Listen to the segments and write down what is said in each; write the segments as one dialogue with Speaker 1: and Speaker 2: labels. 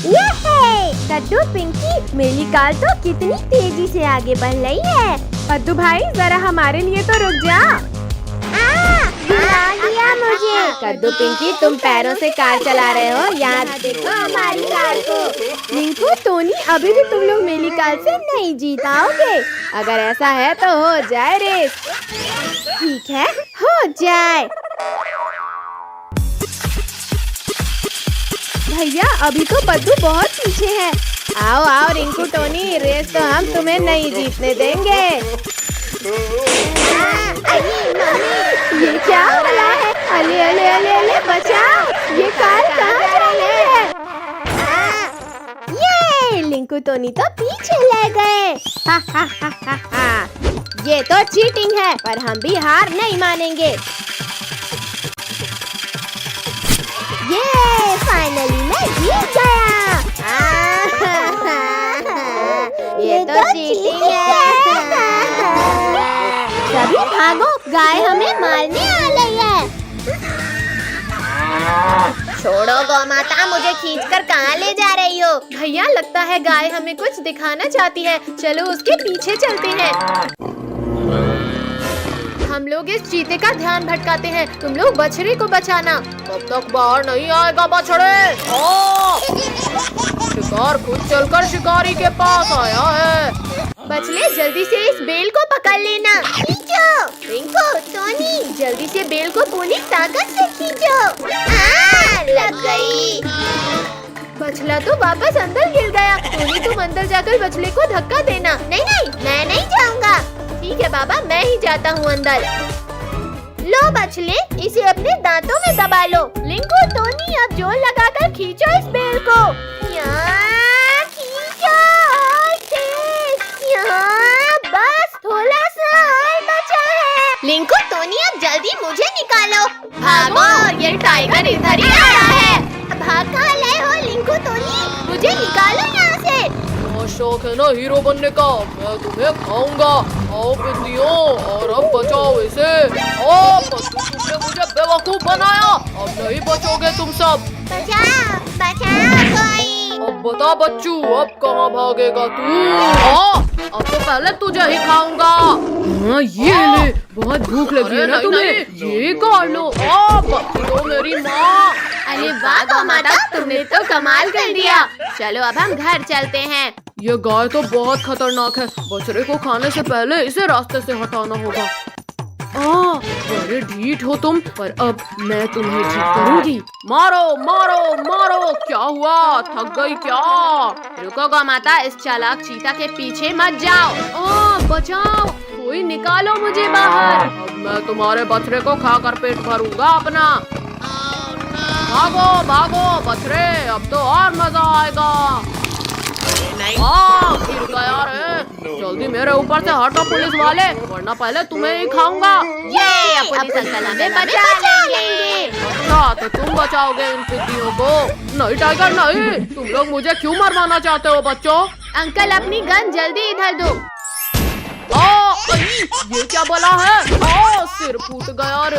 Speaker 1: ये कद्दू पिंकी, मेरी कार तो कितनी तेजी से आगे बढ़ रही है।
Speaker 2: कद्दू भाई जरा हमारे लिए तो रुक जा।
Speaker 1: गिरा दिया मुझे।
Speaker 2: कद्दू पिंकी, तुम पैरों से कार चला रहे हो, याद
Speaker 1: देखो हमारी कार को।
Speaker 2: रिंकू, टोनी, अभी भी तुम लोग मेरी कार से नहीं जीत पाओगे। अगर ऐसा है तो हो जाए रेस।
Speaker 1: ठीक है, हो जाए।
Speaker 2: भैया, अभी तो कद्दू बहुत पीछे है। आओ आओ रिंकू, टोनी, रेस तो हम तुम्हें नहीं जीतने देंगे। ये क्या हो रहा है? अले अले अले अले, बचाओ, ये कार कहाँ जा रही है?
Speaker 1: ये लिंकू टोनी तो पीछे ले गए।
Speaker 2: हा हा हा हा हा। ये तो चीटिंग है, पर हम भी हार नहीं मानेंगे।
Speaker 1: ये फाइनली मैं जीत गया।
Speaker 2: ये तो चीटिंग है।
Speaker 1: सभी भागो, गाय हमें मारने आ रही है।
Speaker 2: छोड़ो गौ माता, मुझे खींचकर कहाँ ले जा रही हो? भैया, लगता है गाय हमें कुछ दिखाना चाहती है। चलो उसके पीछे चलते हैं। हम लोग इस चीते का ध्यान भटकाते हैं। तुम लोग बछड़े को बचाना। कब तक बाहर नहीं आएगा बछड़े? शिकार खुद चलकर शिकारी के पास आया है। बछड़े, जल्दी से इस बेल को पकड़ लेना।
Speaker 1: खींचो, रिंकू टोनी,
Speaker 2: जल्दी से बेल को पूरी ताकत से खींचो।
Speaker 1: लग गई।
Speaker 2: बछड़ा तो वापस अंदर गिर गया। टोनी, तुम अंदर जाकर बछड़े को धक्का देना।
Speaker 1: नहीं नहीं, मैं नहीं जाऊंगा।
Speaker 2: ठीक है बाबा, मैं ही जाता हूँ अंदर।
Speaker 1: लो बछले, इसे अपने दांतों में दबा लो।
Speaker 2: लिंकू, टोनी, अब जोर लगाकर खींचो इस बेल को।
Speaker 1: खींचो और तेज। बस थोड़ा सा और बचा है।
Speaker 2: लिंकू, टोनी, अब जल्दी मुझे निकालो।
Speaker 1: भागो,
Speaker 2: ये टाइगर इधर ही आ रहा है।
Speaker 1: भाग कहाँ लाए हो लिंकू टोनी? मुझे निकालो यहाँ से।
Speaker 3: बहुत शौक है ना हीरो बनने का, मैं तुम्हें खाऊंगा। आओ बिंदियों, और अब बचाओ इसे। तुमने मुझे बेवकूफ बनाया, अब नहीं बचोगे तुम सब।
Speaker 1: बचाओ, बचाओ कोई।
Speaker 3: अब बता बच्चू, अब कहाँ भागेगा तू? अब तो पहले तुझे ही खाऊंगा। हाँ, ये ले, बहुत भूख लगी है ना तुम्हें? ये खा लो। बच्चू, मेरी माँ।
Speaker 2: अरे वाह गौ माता, तुमने तो कमाल कर दिया। चलो अब हम घर चलते हैं।
Speaker 3: ये गाय तो बहुत खतरनाक है। बछड़े को खाने से पहले इसे रास्ते से हटाना होगा। बड़े ढीठ हो तुम, पर अब मैं तुम्हें ठीक करूंगी। मारो मारो मारो। क्या हुआ, थक गई क्या?
Speaker 2: रुको गौ माता, इस चालाक चीता के पीछे मत जाओ।
Speaker 3: बचाओ, कोई निकालो मुझे बाहर। अब मैं तुम्हारे बछड़े को खाकर पेट भरूंगा अपना। भागो भागो बछड़े, अब तो और मजा आएगा। गिर गया रे। जल्दी मेरे ऊपर से हटो पुलिस वाले, वरना पहले तुम्हें ही खाऊंगा।
Speaker 2: ये पुलिस अंकल हमें बचा लेंगे।
Speaker 3: अच्छा, तो तुम बचाओगे इन टिड्डियों को? नहीं टाइगर नहीं, तुम लोग मुझे क्यों मरवाना चाहते हो बच्चों?
Speaker 2: अंकल, अपनी गन जल्दी इधर दो।
Speaker 3: ये क्या बोला है? सिर फूट गया रे।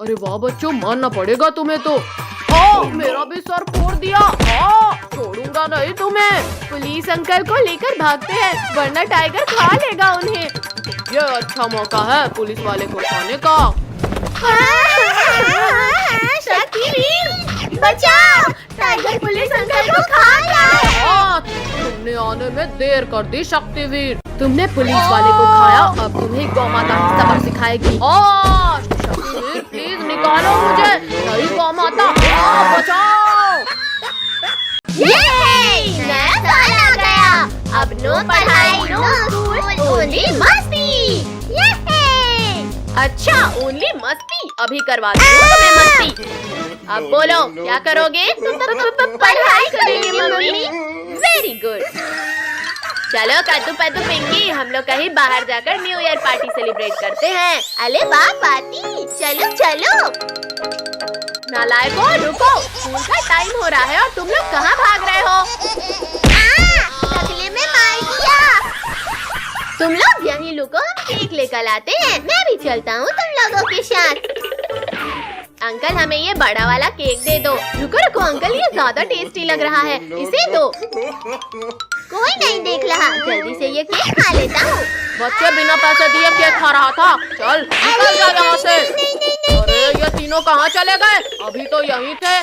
Speaker 3: अरे वाह बच्चों, मानना पड़ेगा तुम्हें तो। मेरा भी सर फोड़ दिया। छोड़ूंगा नहीं तुम्हें।
Speaker 2: पुलिस अंकल को लेकर भागते हैं, वरना टाइगर खा लेगा उन्हें।
Speaker 3: ये अच्छा मौका है पुलिस वाले को खाने का।
Speaker 1: शक्तिवीर, बचाओ, टाइगर पुलिस अंकल को खा रहा है।
Speaker 3: तुमने आने में देर कर दी शक्तिवीर।
Speaker 2: तुमने पुलिस वाले को खाया, अब तुम्हें गौ माता सबक सिखाएगी।
Speaker 3: शक्तिवीर, प्लीज निकालो मुझे। नहीं गौ माता, बचाओ।
Speaker 1: नया साल आ गया। अब नो पढ़ाई, नो स्कूल, ओनली मस्ती।
Speaker 2: अच्छा, ओनली मस्ती? अभी करवाती हूँ तुम्हें मस्ती। अब बोलो, क्या करोगे?
Speaker 1: पढ़ाई करेंगे मम्मी।
Speaker 2: Very good. चलो कद्दू पद्दू पिंकी, हम लोग कहीं बाहर जाकर न्यू ईयर पार्टी सेलिब्रेट करते हैं।
Speaker 1: अरे वाह पार्टी, चलो चलो।
Speaker 2: नालायकों, रुको, स्कूल का टाइम हो रहा है और तुम लोग कहाँ भाग रहे हो?
Speaker 1: टकले में मार दिया।
Speaker 2: तुम लोग यहीं रुको, हम केक लेकर आते हैं।
Speaker 1: मैं भी चलता हूँ तुम लोगों के साथ।
Speaker 2: अंकल हमें ये बड़ा वाला केक दे दो। रुको रुको अंकल, ये ज्यादा टेस्टी लग रहा है, इसे दो।
Speaker 1: कोई नहीं देख रहा, जल्दी से ये केक खा लेता हूँ।
Speaker 3: बच्चे बिना पैसे दिए केक खा रहा था। चल निकल जा यहाँ से। अरे ये तीनों कहाँ चले गए? अभी तो यहीं थे।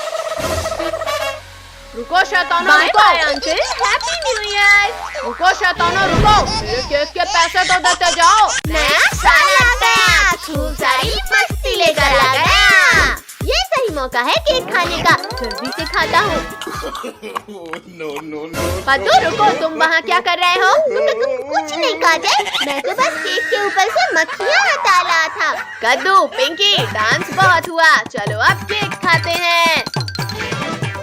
Speaker 3: रुको शैतानो,
Speaker 2: बाय
Speaker 3: रुको।
Speaker 2: Bye uncle, happy new year.
Speaker 3: रुको शैतानो, रुको। मेरे केक के पैसे तो देते जाओ।
Speaker 1: नया साल आ गया, खूब सारी मस्ती लेकर आ गया।
Speaker 2: ये सही मौका है केक खाने का, जल्दी से खाता हूँ। पद्दू रुको, तुम वहाँ क्या कर रहे हो?
Speaker 1: कुछ नहीं काजल, मैं तो बस केक के ऊपर से मक्खियाँ हटा रहा था।
Speaker 2: कद्दू पिंकी, डांस बहुत हुआ, चलो अब केक खाते हैं।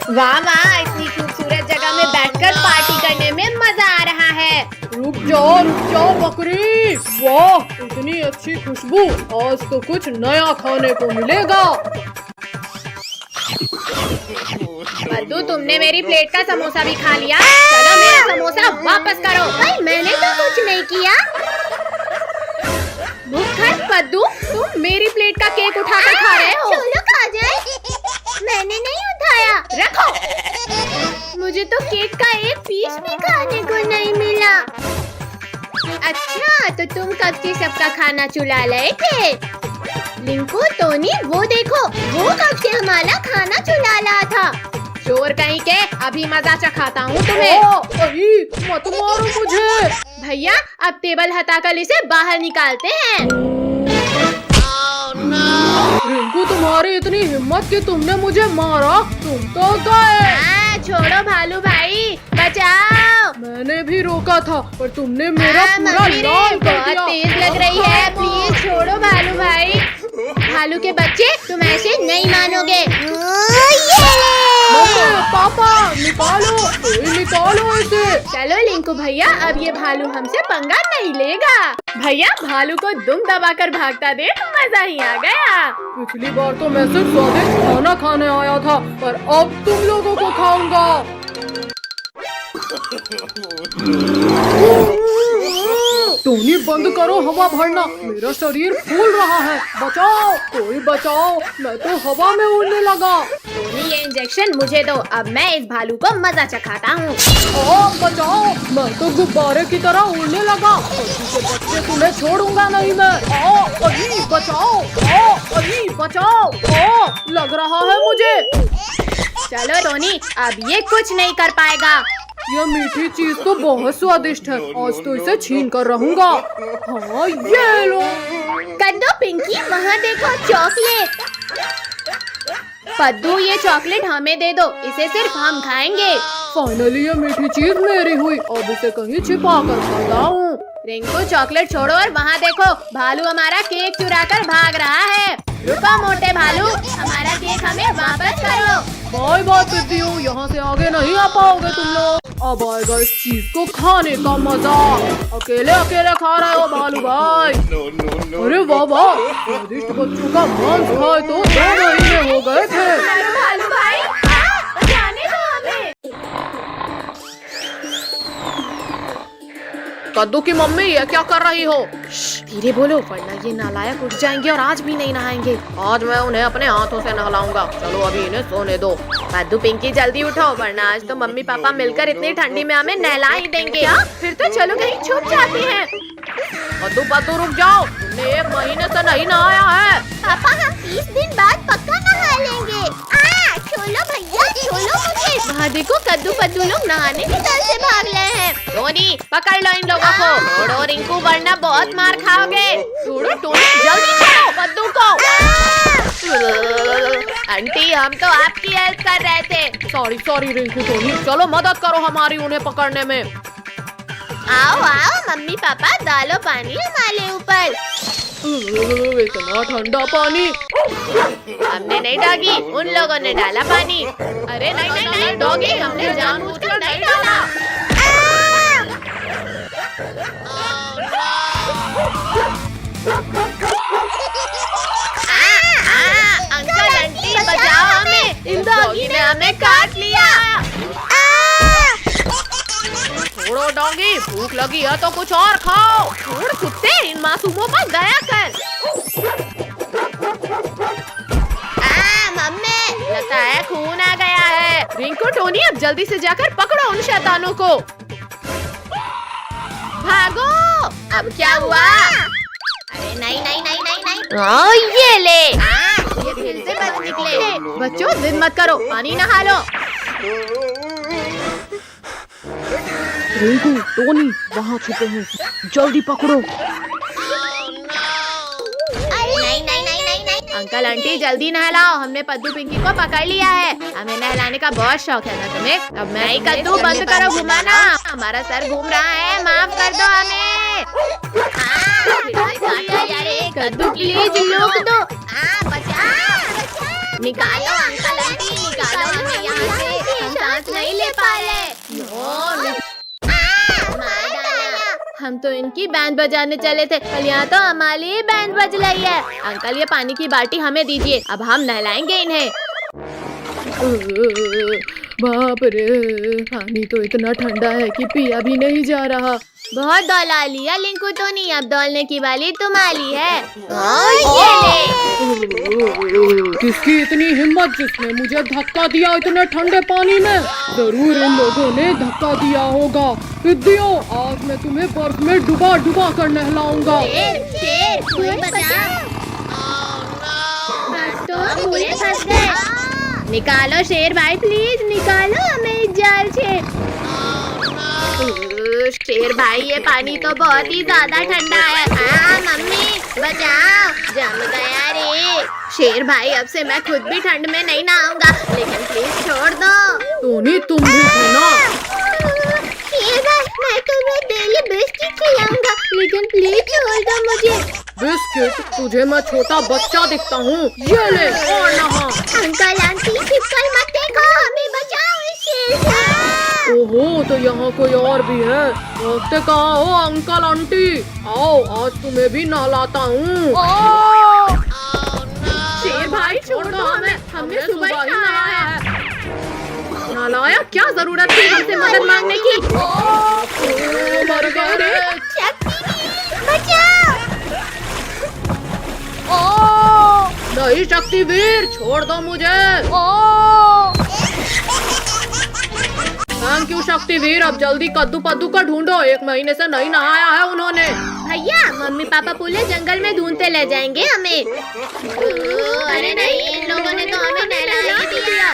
Speaker 2: वाह वाह, इतनी खूबसूरत जगह में बैठकर पार्टी करने में मजा आ रहा है।
Speaker 3: रुक जाओ बकरी। वाह इतनी अच्छी खुशबू, आज तो कुछ नया खाने को मिलेगा।
Speaker 2: पद्दू तुमने मेरी प्लेट का समोसा भी खा लिया, चलो मेरा समोसा वापस करो।
Speaker 1: भाई मैंने तो कुछ नहीं किया।
Speaker 2: मुखर पद्दू, तुम मेरी प्लेट का केक उठाकर खा रहे हो।
Speaker 1: छोड़ो काजल, मैंने नहीं उठाया।
Speaker 2: रखो।
Speaker 1: मुझे तो केक का एक पीस भी खाने को नहीं मिला।
Speaker 2: अच्छा, तो तुम कब से सबका खाना चुरा रहे थे?
Speaker 1: लिंकू, टोनी, वो देखो, वो कब से हमारा खाना चुरा रहा था।
Speaker 2: चोर कहीं के, अभी मजा चखाता हूँ तुम्हें।
Speaker 3: अरे मत मारो मुझे।
Speaker 2: भैया अब टेबल हटाकर इसे बाहर निकालते हैं।
Speaker 3: रिंकू, तुम्हारी इतनी हिम्मत कि तुमने मुझे मारा, तुम तो गए।
Speaker 2: छोड़ो भालू भाई, बचाओ।
Speaker 3: मैंने भी रोका था पर तुमने मेरा पूरा
Speaker 2: मम्मी रे,
Speaker 3: लाल कर
Speaker 2: बहुत
Speaker 3: दिया।
Speaker 2: तेज लग रही है, प्लीज छोड़ो भालू भाई। भालू के बच्चे, तुम ऐसे नहीं मानोगे।
Speaker 3: मम्मी, पापा, निकालो, कोई निकालो इसे।
Speaker 2: चलो लिंकू भैया, अब ये भालू हमसे पंगा नहीं लेगा। भैया भालू को दुम दबाकर भागता देख मजा ही आ गया।
Speaker 3: पिछली बार तो मैं सिर्फ स्वादिष्ट खाना खाने आया था, पर अब तुम लोगों को खाऊंगा। टोनी बंद करो हवा भरना, मेरा शरीर फूल रहा है। बचाओ, कोई बचाओ, मैं तो हवा में उड़ने लगा।
Speaker 2: टोनी ये इंजेक्शन मुझे दो, अब मैं इस भालू को मजा चखाता हूँ।
Speaker 3: बचाओ, मैं तो गुब्बारे की तरह उड़ने लगा। के बच्चे तुम्हें छोड़ूंगा नहीं मैं। अरे बचाओ, अरे बचाओ, लग रहा है मुझे।
Speaker 2: चलो टोनी, अब ये कुछ नहीं कर पाएगा।
Speaker 3: यह मीठी चीज तो बहुत स्वादिष्ट है, आज तो इसे छीन कर रहूंगा। हाँ ये लो।
Speaker 2: कद्दू पिंकी, वहाँ देखो चॉकलेट। पद्दू ये चॉकलेट हमें दे दो, इसे सिर्फ हम खाएंगे।
Speaker 3: फाइनली ये मीठी चीज मेरी हुई, अब इसे कहीं छिपा कर खाता हूँ।
Speaker 2: रिंकू चॉकलेट छोड़ो और वहाँ देखो, भालू हमारा केक चुरा कर भाग रहा है। रुको मोटे भालू, हमारा केक हमें वापस करो।
Speaker 3: बाय बाय पिद्दियों, यहाँ से आगे नहीं आ पाओगे तुम लोग। अब आएगा इस चीज को खाने का मजा। अकेले अकेले खा रहे हो भालू भाई। अरे वाह वाह, स्वादिष्ट बच्चों का मांस खाए तो 2 महीने हो गए थे।
Speaker 2: भालू भाई, जाने दो हमें।
Speaker 3: कद्दू की मम्मी, ये क्या कर रही हो?
Speaker 2: धीरे बोलो वरना ये नालायक उठ जाएंगे और आज भी नहीं नहाएंगे।
Speaker 3: आज मैं उन्हें अपने हाथों से नहलाऊंगा। चलो अभी इन्हें सोने दो।
Speaker 2: कद्दू पिंकी जल्दी उठो, वरना आज तो मम्मी पापा मिलकर इतनी ठंडी में हमें नहला ही देंगे। क्या? फिर तो चलो कहीं छुप जाते हैं।
Speaker 3: कद्दू पद्दू रुक जाओ, तुमने 1 महीने से नहीं नहाया है।
Speaker 1: पापा, हम 30 दिन बाद पक्का नहा लेंगे। छोड़ो भैया, छोड़ो मुझे।
Speaker 2: वहाँ देखो कद्दू पद्दू लोग नहाने की तरफ से भाग रहे हैं। टोनी पकड़ लो इन लोगों को, छोड़ो रिंकू वरना बहुत मार खाओगे। छोड़ो टोनी, जल्दी छोड़ो पद्दू को। आंटी हम तो आपकी हेल्प कर रहे थे।
Speaker 3: सॉरी रिंकू टोनी, चलो मदद करो हमारी उन्हें पकड़ने में।
Speaker 2: आओ आओ मम्मी पापा, डालो पानी हमारे ऊपर।
Speaker 3: इतना ठंडा पानी।
Speaker 2: हमने नहीं डॉगी, उन लोगों ने डाला पानी। अरे नहीं डॉगी, हमने जानबूझकर नहीं डाला। अंकल आंटी बचाओ हमें, इन डॉगी ने हमें काट लिया।
Speaker 3: छोड़ो डॉगी, भूख लगी है तो कुछ और खाओ।
Speaker 2: छोड़ कुत्ते, इन मासूमों पर दया कर। लगता है खून आ गया है।
Speaker 3: रिंकू, टोनी, अब जल्दी से जाकर पकड़ो उन शैतानों को।
Speaker 2: भागो। अब क्या हुआ? अरे नहीं नहीं नहीं नहीं नहीं।
Speaker 1: ये ले।
Speaker 2: ये फिर से बच निकले।
Speaker 3: बच्चों, जिद मत करो, पानी नहा लो। रिंकू, टोनी, वहाँ छुपे हैं, जल्दी पकड़ो।
Speaker 1: नहीं नहीं नहीं नहीं नहीं।
Speaker 2: अंकल आंटी जल्दी नहलाओ, हमने पद्दू पिंकी को पकड़ लिया है। हमें नहलाने का बहुत शौक है ना तुम्हें? अब मैं ही कद्दू बंद करो घुमाना, हमारा सर घूम रहा है, माफ कर दो हमें। कद्दू प्लीज रोक दो। निकालो अंकल आंटी, निकालो हमें यहाँ से, हम सांस नहीं ले पा रहे। मार डाला। हम तो इनकी बैंड बजाने चले थे, पर यहाँ तो हमारी ही बैंड बज रही है। अंकल, ये पानी की बाल्टी हमें दीजिए, अब हम नहलाएंगे इन्हें।
Speaker 3: बाप रे, पानी तो इतना ठंडा है कि पिया भी नहीं जा रहा।
Speaker 2: बहुत दौला लिया लिंकू टोनी, अब दौलने की बारी तुम्हारी है।
Speaker 3: किसकी इतनी हिम्मत जिसने मुझे धक्का दिया इतने ठंडे पानी में? जरूर इन लोगों ने धक्का दिया होगा। विद्यो, आज मैं तुम्हें बर्फ में डुबा डुबा कर नहलाऊंगा।
Speaker 2: शेर, कोई बचा। तो पूरे फंस गए। निकालो शेर भाई, प्लीज निकालो हमें इस जाल से। शेर भाई, ये पानी तो बहुत ही ज्यादा ठंडा है। मम्मी बचाओ, जम गया रे। शेर भाई, अब से मैं खुद भी ठंड में नहीं नहाऊंगा, लेकिन प्लीज छोड़ दो।
Speaker 3: टोनी, तुम भी थे ना?
Speaker 1: शेर भाई, मैं तुम्हें डेली बिस्किट खिलाऊंगा, लेकिन प्लीज छोड़ दो मुझे।
Speaker 3: बिस्किट? तुझे मैं छोटा बच्चा दिखता हूँ? ये ले और नहा।
Speaker 1: अंकल आंटी, छिपकर मत देखो, हमें बचाओ इस शेर से।
Speaker 3: ओहो, तो यहाँ कोई और भी है। देखते कहाँ हो अंकल आंटी? आओ, आज तुम्हें भी नहलाता हूँ।
Speaker 2: शेर भाई, छोड़ दो हमें, हमने सुबह ही नहाया है।
Speaker 3: नहलाया? क्या जरूरत थी हमसे मदद मांगने की? मर गए रे।
Speaker 1: बचाओ।
Speaker 3: नहीं शक्तिवीर, छोड़ दो मुझे। थैंक यू शक्तिवीर, अब जल्दी कद्दू पद्दू का ढूंढो, 1 महीने से नहीं नहाया है उन्होंने।
Speaker 2: भैया, मम्मी पापा पूरे जंगल में ढूंढते ले जाएंगे हमें। अरे नहीं, इन लोगों ने तो हमें नहला ही दिया।